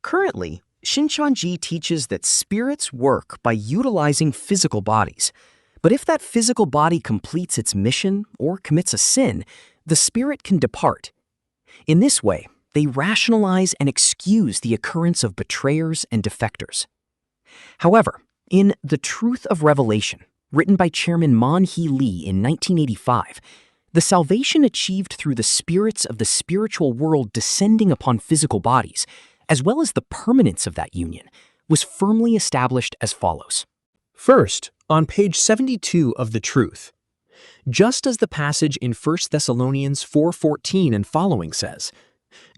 Currently, Shincheonji teaches that spirits work by utilizing physical bodies. But if that physical body completes its mission or commits a sin, the spirit can depart. In this way, they rationalize and excuse the occurrence of betrayers and defectors. However, in The Truth of Revelation, written by Chairman Man-hee Lee in 1985, the salvation achieved through the spirits of the spiritual world descending upon physical bodies, as well as the permanence of that union, was firmly established as follows. First, on page 72 of The Truth, just as the passage in 1 Thessalonians 4:14 and following says,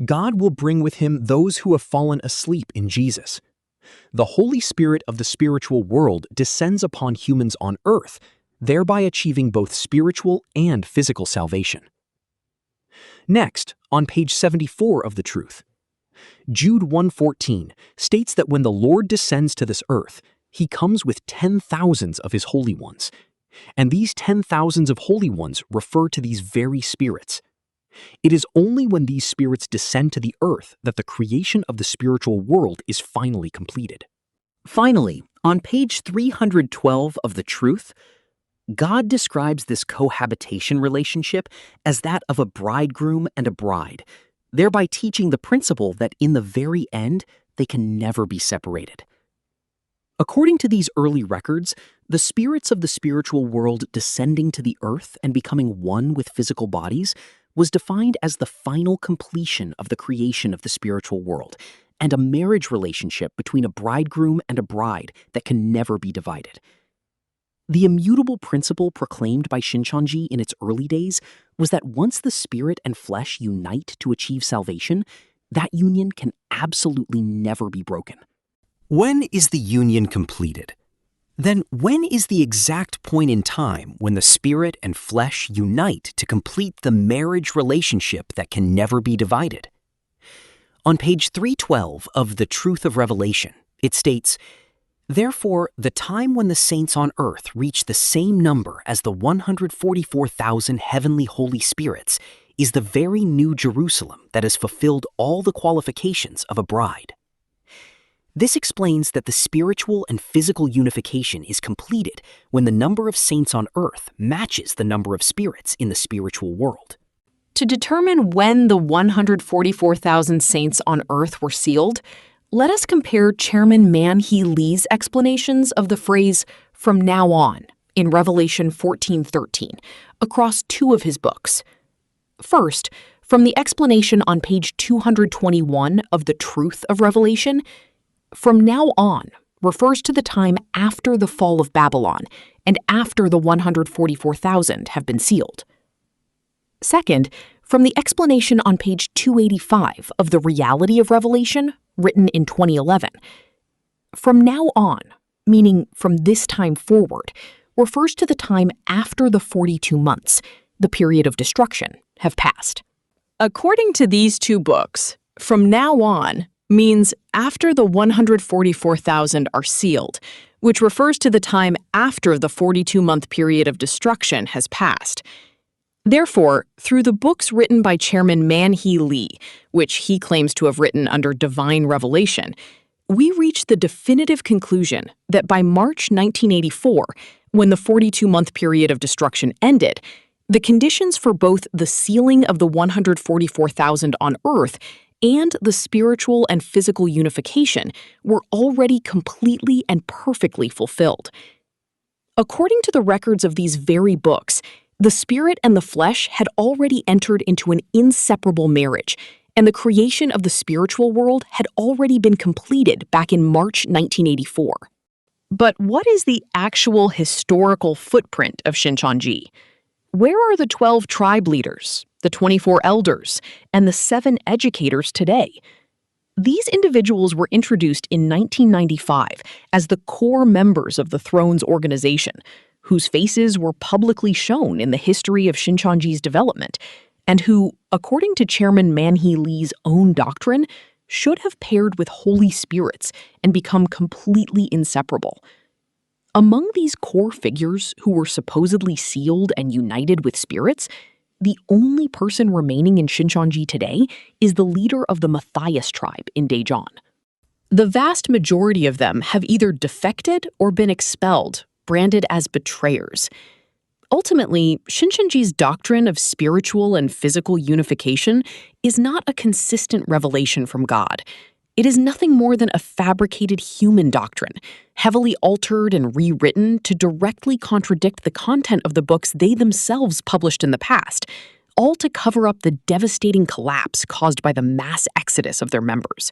God will bring with him those who have fallen asleep in Jesus. The Holy Spirit of the spiritual world descends upon humans on earth, thereby achieving both spiritual and physical salvation. Next, on page 74 of The Truth, Jude 1:14 states that when the Lord descends to this earth, he comes with 10,000s of his holy ones. And these 10,000s of holy ones refer to these very spirits. It is only when these spirits descend to the earth that the creation of the spiritual world is finally completed. Finally, on page 312 of The Truth, God describes this cohabitation relationship as that of a bridegroom and a bride, thereby teaching the principle that in the very end, they can never be separated. According to these early records, the spirits of the spiritual world descending to the earth and becoming one with physical bodies was defined as the final completion of the creation of the spiritual world and a marriage relationship between a bridegroom and a bride that can never be divided. The immutable principle proclaimed by Shincheonji in its early days was that once the spirit and flesh unite to achieve salvation, that union can absolutely never be broken. When is the union completed? Then when is the exact point in time when the spirit and flesh unite to complete the marriage relationship that can never be divided? On page 312 of The Truth of Revelation, it states, Therefore, the time when the saints on earth reach the same number as the 144,000 heavenly Holy Spirits is the very new Jerusalem that has fulfilled all the qualifications of a bride. This explains that the spiritual and physical unification is completed when the number of saints on earth matches the number of spirits in the spiritual world. To determine when the 144,000 saints on earth were sealed, let us compare Chairman Man-hee Lee's explanations of the phrase "from now on" in Revelation 14:13 across two of his books. First, from the explanation on page 221 of The Truth of Revelation, "from now on" refers to the time after the fall of Babylon and after the 144,000 have been sealed. Second, from the explanation on page 285 of The Reality of Revelation, written in 2011, "from now on," meaning from this time forward, refers to the time after the 42 months, the period of destruction, have passed. According to these two books, "from now on" means after the 144,000 are sealed, which refers to the time after the 42-month period of destruction has passed. Therefore, through the books written by Chairman Man-hee Lee, which he claims to have written under divine revelation, we reach the definitive conclusion that by March 1984, when the 42-month period of destruction ended, the conditions for both the sealing of the 144,000 on Earth and the spiritual and physical unification were already completely and perfectly fulfilled. According to the records of these very books, the spirit and the flesh had already entered into an inseparable marriage, and the creation of the spiritual world had already been completed back in March 1984. But what is the actual historical footprint of Shincheonji? Where are the 12 tribe leaders, the 24 elders, and the 7 educators today? These individuals were introduced in 1995 as the core members of the Throne's organization, whose faces were publicly shown in the history of Shincheonji's development, and who, according to Chairman Man-hee Lee's own doctrine, should have paired with holy spirits and become completely inseparable. Among these core figures who were supposedly sealed and united with spirits, the only person remaining in Shincheonji today is the leader of the Matthias tribe in Daejeon. The vast majority of them have either defected or been expelled, branded as betrayers. Ultimately, Shincheonji's doctrine of spiritual and physical unification is not a consistent revelation from God. It is nothing more than a fabricated human doctrine, heavily altered and rewritten to directly contradict the content of the books they themselves published in the past, all to cover up the devastating collapse caused by the mass exodus of their members.